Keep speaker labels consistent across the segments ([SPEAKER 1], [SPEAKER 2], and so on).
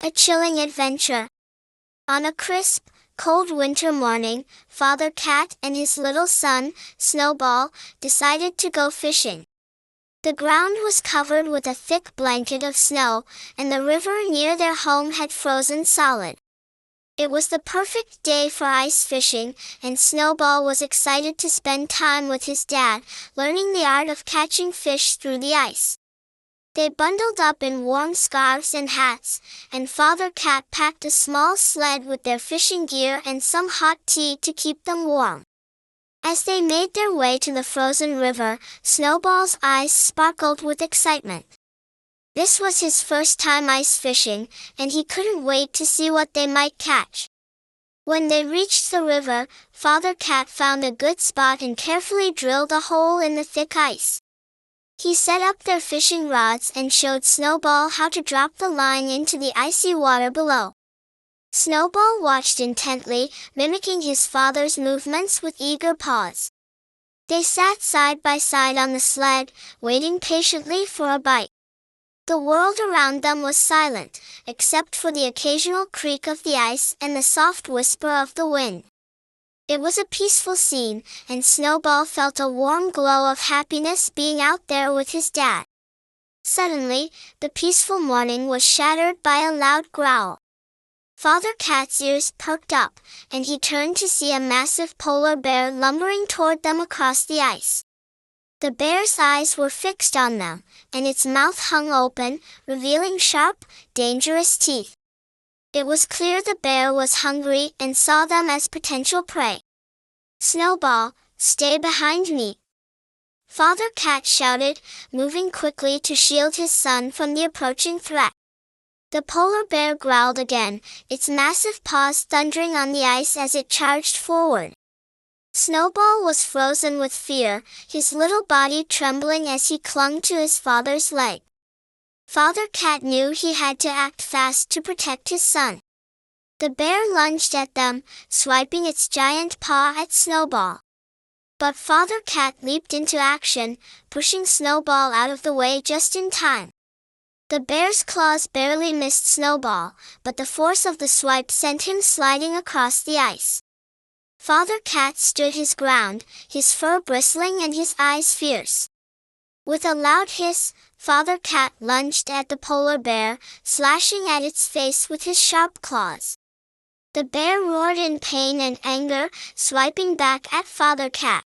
[SPEAKER 1] A chilling adventure. On a crisp, cold winter morning, Father Cat and his little son, Snowball, decided to go fishing. The ground was covered with a thick blanket of snow, and the river near their home had frozen solid. It was the perfect day for ice fishing, and Snowball was excited to spend time with his dad, learning the art of catching fish through the ice. They bundled up in warm scarves and hats, and Father Cat packed a small sled with their fishing gear and some hot tea to keep them warm. As they made their way to the frozen river, Snowball's eyes sparkled with excitement. This was his first time ice fishing, and he couldn't wait to see what they might catch. When they reached the river, Father Cat found a good spot and carefully drilled a hole in the thick ice. He set up their fishing rods and showed Snowball how to drop the line into the icy water below. Snowball watched intently, mimicking his father's movements with eager paws. They sat side by side on the sled, waiting patiently for a bite. The world around them was silent, except for the occasional creak of the ice and the soft whisper of the wind. It was a peaceful scene, and Snowball felt a warm glow of happiness being out there with his dad. Suddenly, the peaceful morning was shattered by a loud growl. Father Cat's ears perked up, and he turned to see a massive polar bear lumbering toward them across the ice. The bear's eyes were fixed on them, and its mouth hung open, revealing sharp, dangerous teeth. It was clear the bear was hungry and saw them as potential prey. "Snowball, stay behind me!" Father Cat shouted, moving quickly to shield his son from the approaching threat. The polar bear growled again, its massive paws thundering on the ice as it charged forward. Snowball was frozen with fear, his little body trembling as he clung to his father's leg. Father Cat knew he had to act fast to protect his son. The bear lunged at them, swiping its giant paw at Snowball. But Father Cat leaped into action, pushing Snowball out of the way just in time. The bear's claws barely missed Snowball, but the force of the swipe sent him sliding across the ice. Father Cat stood his ground, his fur bristling and his eyes fierce. With a loud hiss, Father Cat lunged at the polar bear, slashing at its face with his sharp claws. The bear roared in pain and anger, swiping back at Father Cat.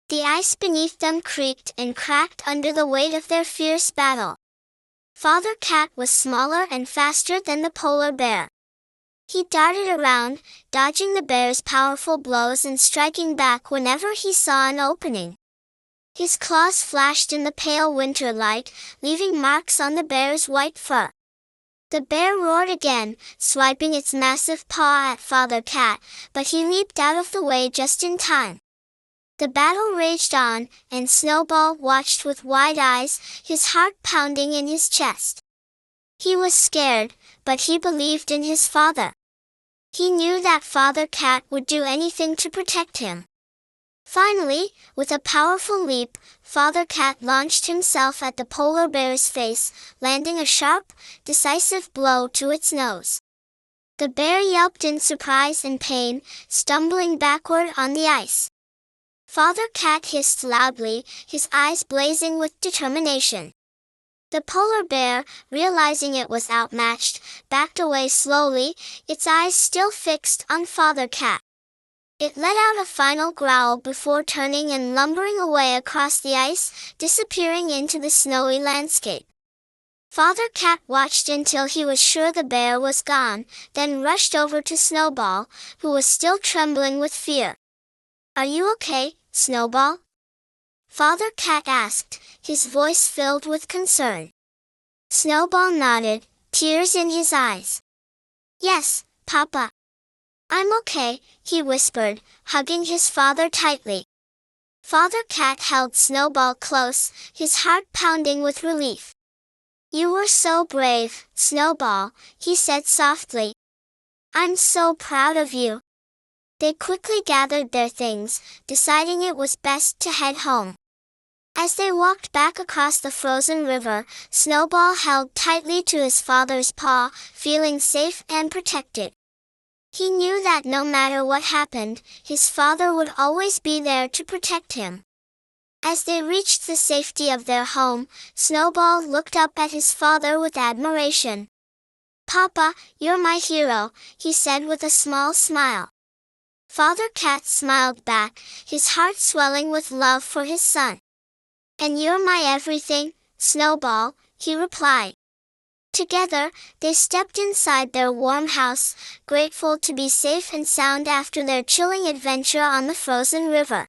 [SPEAKER 1] The ice beneath them creaked and cracked under the weight of their fierce battle. Father Cat was smaller and faster than the polar bear. He darted around, dodging the bear's powerful blows and striking back whenever he saw an opening. His claws flashed in the pale winter light, leaving marks on the bear's white fur. The bear roared again, swiping its massive paw at Father Cat, but he leaped out of the way just in time. The battle raged on, and Snowball watched with wide eyes, his heart pounding in his chest. He was scared, but he believed in his father. He knew that Father Cat would do anything to protect him. Finally, with a powerful leap, Father Cat launched himself at the polar bear's face, landing a sharp, decisive blow to its nose. The bear yelped in surprise and pain, stumbling backward on the ice. Father Cat hissed loudly, his eyes blazing with determination. The polar bear, realizing it was outmatched, backed away slowly, its eyes still fixed on Father Cat. It let out a final growl before turning and lumbering away across the ice, disappearing into the snowy landscape. Father Cat watched until he was sure the bear was gone, then rushed over to Snowball, who was still trembling with fear. "Are you okay, Snowball?" Father Cat asked, his voice filled with concern. Snowball nodded, tears in his eyes. "Yes, Papa. I'm okay," he whispered, hugging his father tightly. Father Cat held Snowball close, his heart pounding with relief. "You were so brave, Snowball," he said softly. "I'm so proud of you." They quickly gathered their things, deciding it was best to head home. As they walked back across the frozen river, Snowball held tightly to his father's paw, feeling safe and protected. He knew that no matter what happened, his father would always be there to protect him. As they reached the safety of their home, Snowball looked up at his father with admiration. "Papa, you're my hero," he said with a small smile. Father Cat smiled back, his heart swelling with love for his son. "And you're my everything, Snowball," he replied. Together, they stepped inside their warm house, grateful to be safe and sound after their chilling adventure on the frozen river.